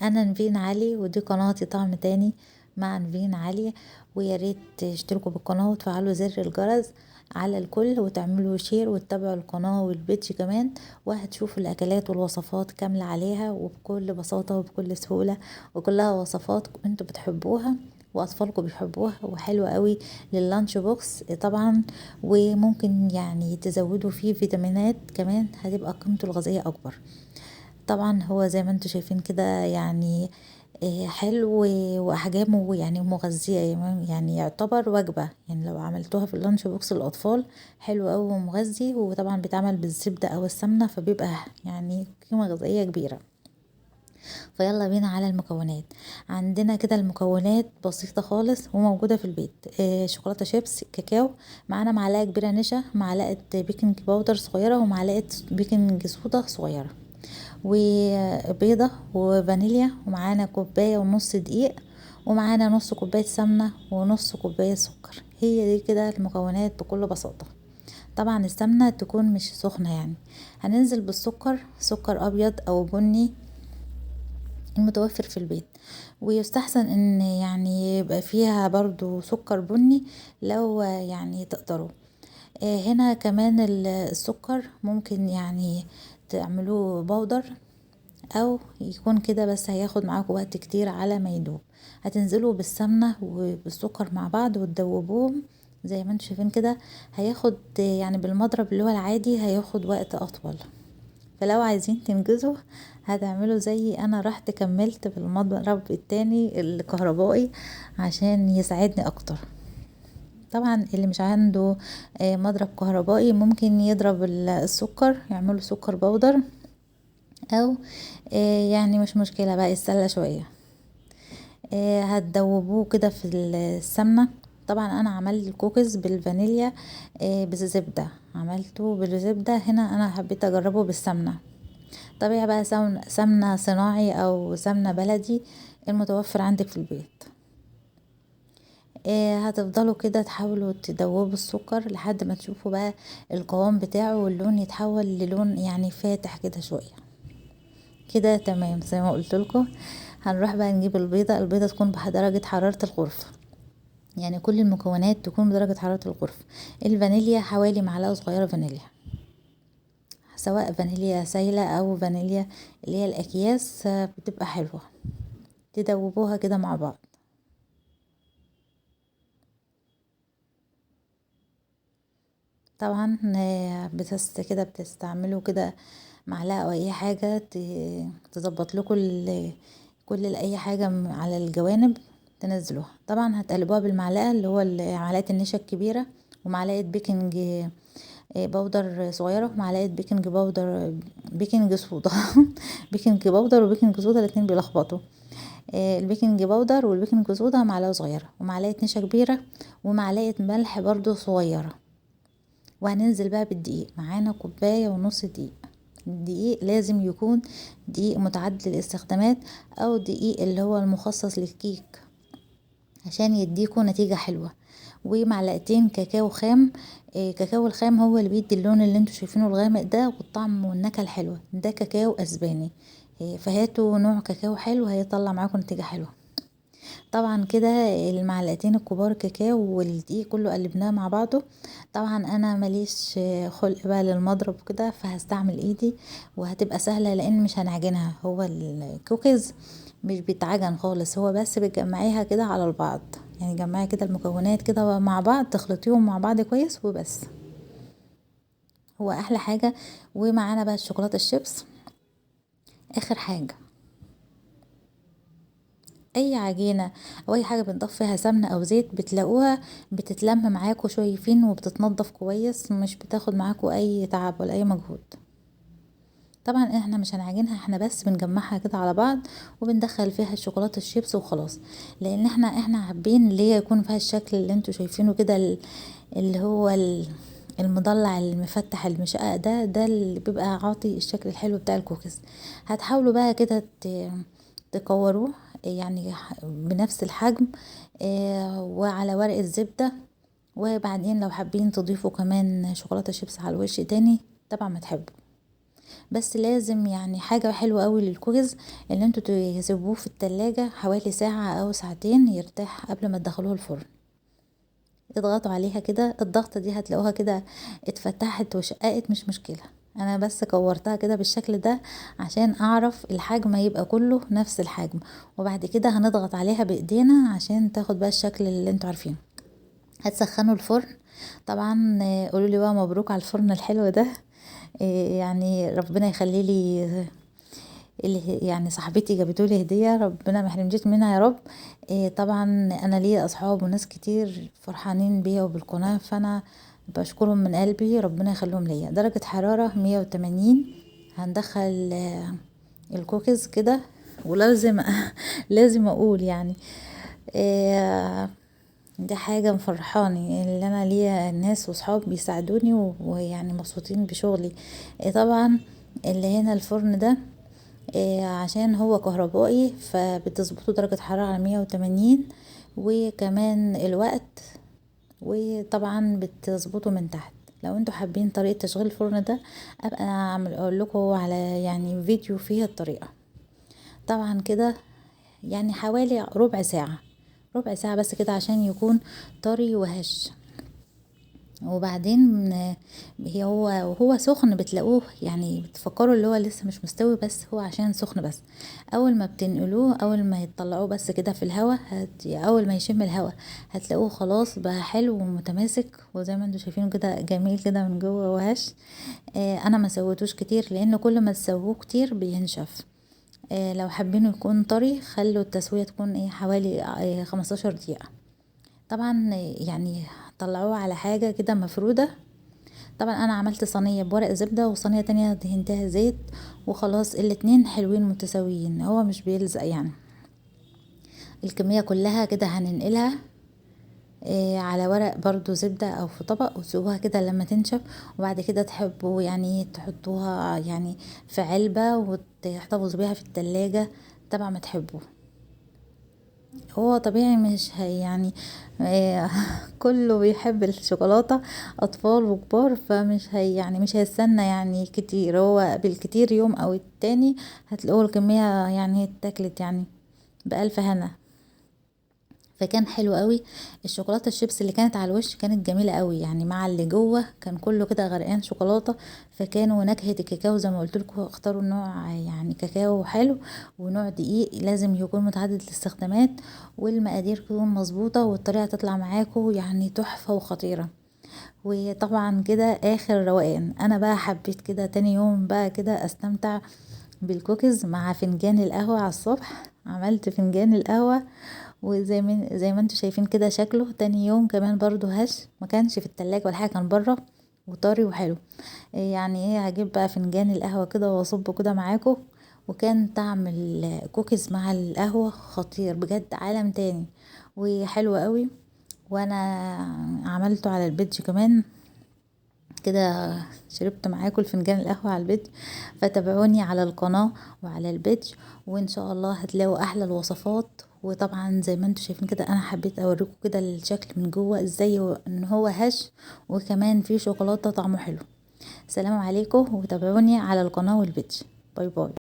انا نيفين علي ودي قناتي طعم تاني مع نيفين علي. ويا ريت تشتركوا بالقناة وتفعلوا زر الجرس على الكل وتعملوا شير وتتابعوا القناة والبيتش كمان، وهتشوفوا الاكلات والوصفات كاملة عليها وبكل بساطة وبكل سهولة، وكلها وصفات انتوا بتحبوها واطفالكم بيحبوها وحلوة قوي لللانش بوكس طبعا. وممكن يعني تزودوا فيه فيتامينات كمان، هتبقى قيمته الغذائية اكبر. طبعا هو زي ما انتوا شايفين كده يعني حلو واحجامه يعني مغذية، يعني يعتبر وجبة، يعني لو عملتوها في اللانش بوكس للاطفال حلو قوي ومغذي، وطبعا بيتعمل بالزبدة او السمنة فبيبقى يعني قيمة غذائية كبيرة. فيلا بينا على المكونات. عندنا كده المكونات بسيطة خالص وموجودة في البيت. شوكولاتة شيبس، كاكاو، معانا معلقة كبيرة نشا، معلقة بيكنج باودر صغيرة، ومعلقة بيكنج صودا صغيرة، وبيضة وفانيليا، ومعانا كوباية ونص دقيق، ومعانا نص كوباية سمنة ونص كوباية سكر. هي دي كده المكونات بكل بساطة. طبعا السمنة تكون مش سخنة يعني. هننزل بالسكر، سكر ابيض او بني المتوفر في البيت، ويستحسن ان يعني يبقى فيها برضو سكر بني لو يعني تقدروا. هنا كمان السكر ممكن يعني تعملوه بودر او يكون كده، بس هياخد معاكم وقت كتير على ما يدوب. هتنزلوا بالسمنة وبالسكر مع بعض وتدوبوهم زي ما انتم شايفين كده. هياخد يعني بالمضرب اللي هو العادي هياخد وقت اطول، فلو عايزين تنجزوا هتعملوا زي انا، رحت كملت بالمضرب التاني الكهربائي عشان يساعدني اكتر. طبعا اللي مش عنده مضرب كهربائي ممكن يضرب السكر، يعمله سكر بودر، او يعني مش مشكلة بقى يتسلى شوية. هتدوبوه كده في السمنة. طبعا انا عملت الكوكيز بالفانيليا بالزبدة، عملته بالزبدة. هنا انا حبيت اجربه بالسمنة. طبيعي بقى سمنة صناعي او سمنة بلدي المتوفر عندك في البيت. هتفضلوا كده تحاولوا تدوبوا السكر لحد ما تشوفوا بقى القوام بتاعه واللون يتحول للون يعني فاتح كده شوية. كده تمام زي ما قلت لكم. هنروح بقى نجيب البيضة تكون بدرجة حرارة الغرفة، يعني كل المكونات تكون بدرجة حرارة الغرفة. الفانيليا حوالي معلقة صغيرة فانيليا، سواء فانيليا سايلة او فانيليا اللي هي الاكياس بتبقى حلوة. تدوبوها كده مع بعض. طبعا كده بتستعملوا كده معلقة او اي حاجة تظبط لكم كل اي حاجة على الجوانب تنزلوها. طبعا هتقلبوها بالمعلقة اللي هو معلقة النشا الكبيرة، ومعلقة بيكنج باودر صغيرة، ومعلقة بيكنج باودر بيكنج صودا بيكنج باودر وبيكنج صودا الاتنين بيلخبطوا. البيكنج باودر والبيكنج صودا معلقة صغيرة، ومعلقة نشا كبيرة، ومعلقة ملح برضو صغيرة. وهننزل بقى بالدقيق، معانا كوباية ونص دقيق. الدقيق لازم يكون دقيق متعدد الاستخدامات او دقيق اللي هو المخصص للكيك عشان يديكوا نتيجة حلوة. ومعلقتين كاكاو خام. كاكاو الخام هو اللي بيدي اللون اللي انتوا شايفينه الغامق ده والطعم والنكهة الحلوة، ده كاكاو اسباني. فهاتوا نوع كاكاو حلو هيطلع معاكم نتيجة حلوة. طبعا كده المعلقتين الكبار كاكاو والدقيق كله قلبناه مع بعضه. طبعا انا ماليش خلق بقى للمضرب كده فهستعمل ايدي، وهتبقى سهلة لان مش هنعجنها. هو الكوكيز مش بيتعجن خالص، هو بس بتجمعيها كده على البعض، يعني جمعي كده المكونات كده مع بعض تخلطيهم مع بعض كويس وبس. هو احلى حاجة. ومعانا بقى الشوكولاتة الشيبس اخر حاجة. اي عجينة او اي حاجة بنضاف فيها سمنة او زيت بتلاقوها بتتلم معاكوا شويفين وبتتنضف كويس، مش بتاخد معاكوا اي تعب ولا اي مجهود. طبعا احنا مش هنعجنها، احنا بس بنجمعها كده على بعض وبندخل فيها الشوكولاتة الشيبس وخلاص. لان احنا حابين اللي هي يكون فيها الشكل اللي انتوا شايفينه كده، اللي هو المضلع المفتح المشقق ده اللي بيبقى عاطي الشكل الحلو بتاع الكوكيز. هتحاولوا بقى كده تكوروه يعني بنفس الحجم وعلى ورق الزبدة. وبعدين لو حابين تضيفوا كمان شوكولاتة شيبس على الوش تاني طبعا ما تحبوا. بس لازم يعني حاجة حلوة قوي للكوكيز ان انتوا تسيبوه في التلاجة حوالي ساعة او ساعتين يرتاح قبل ما تدخلوه الفرن. اضغطوا عليها كده، الضغطة دي هتلاقوها كده اتفتحت وشققت، مش مشكلة. انا بس كورتها كده بالشكل ده عشان اعرف الحجم يبقى كله نفس الحجم، وبعد كده هنضغط عليها بايدينا عشان تاخد بقى الشكل اللي انتوا عارفينه. هتسخنوا الفرن طبعا. قولوا لي بقى مبروك على الفرن الحلو ده. يعني ربنا يخلي لي اللي يعني صاحبتي جابتولي هدية، ربنا ما يحرمنيش منها يا رب. طبعا انا ليا اصحاب وناس كتير فرحانين بيا وبالقناة، فانا بشكرهم من قلبي، ربنا يخليهم ليا. درجة حرارة 180. هندخل الكوكيز كده، ولازم لازم اقول يعني دي حاجة مفرحاني اللي انا ليا ناس وصحاب بيساعدوني ويعني مبسوطين بشغلي. طبعا اللي هنا الفرن ده عشان هو كهربائي فبتظبطوا درجة حرارة على 180، وكمان الوقت، وطبعا بتظبطوا من تحت. لو انتوا حابين طريقة تشغيل الفرن ده ابقى انا اقول لكم على يعني فيديو فيه الطريقة. طبعا كده يعني حوالي ربع ساعة، ربع ساعة بس كده عشان يكون طري وهش. وبعدين وهو سخن بتلاقوه يعني بتفكروا اللي هو لسه مش مستوي، بس هو عشان سخن بس. اول ما بتنقلوه، اول ما يطلعوه بس كده في الهواء اول ما يشم الهواء هتلاقوه خلاص بقى حلو ومتماسك، وزي ما انتوا شايفينه كده جميل كده من جوه وهش. انا ما سويتوش كتير لان كل ما تسووه كتير بينشف. لو حابينه يكون طري خلوا التسوية تكون حوالي 15 دقيقة. طبعا يعني طلعوه على حاجة كده مفرودة. طبعا انا عملت صينية بورق زبدة وصينية تانية دهنتها زيت، وخلاص الاتنين حلوين متساويين، هو مش بيلزق يعني. الكمية كلها كده هننقلها على ورق برضو زبدة او في طبق، وتسيبوها كده لما تنشف. وبعد كده تحبوا يعني تحطوها يعني في علبة وتحتفظوا بيها في التلاجة طبعا ما تحبوا. هو طبيعي مش هي يعني كله بيحب الشوكولاتة، اطفال وكبار، فمش هي يعني مش هيستنى يعني كتير، هو بالكتير يوم او التاني هتلاقوه الكمية يعني اتاكلت يعني بألف هنا. فكان حلو قوي. الشوكولاته الشيبس اللي كانت على الوش كانت جميله قوي يعني، مع اللي جوه كان كله كده غرقان شوكولاته. فكانوا نكهه الكاكاو زي ما قلت لكم اختاروا نوع يعني كاكاو حلو، ونوع دقيق لازم يكون متعدد الاستخدامات، والمقادير تكون مظبوطه، والطريقه تطلع معاكم يعني تحفه وخطيره. وطبعا كده اخر روقان. انا بقى حبيت كده تاني يوم بقى كده استمتع بالكوكيز مع فنجان القهوة على الصبح. عملت فنجان القهوة، زي ما انتوا شايفين كده شكله. تاني يوم كمان برضو هش، ما كانش في التلاجة ولا حاجة، كان بره وطري وحلو. يعني هجيب بقى فنجان القهوة كده واصبه كده معاكم. وكان طعم الكوكيز مع القهوة خطير بجد، عالم تاني وحلو قوي. وانا عملته على البيتج كمان كده، شربت معاكم الفنجان القهوة على البيت. فتابعوني على القناة وعلى البيت، وان شاء الله هتلاقوا احلى الوصفات. وطبعا زي ما انتم شايفين كده انا حبيت اوريكم كده الشكل من جوه ازاي ان هو هش، وكمان فيه شوكولاتة طعمه حلو. سلام عليكم، وتابعوني على القناة والبيت. باي باي.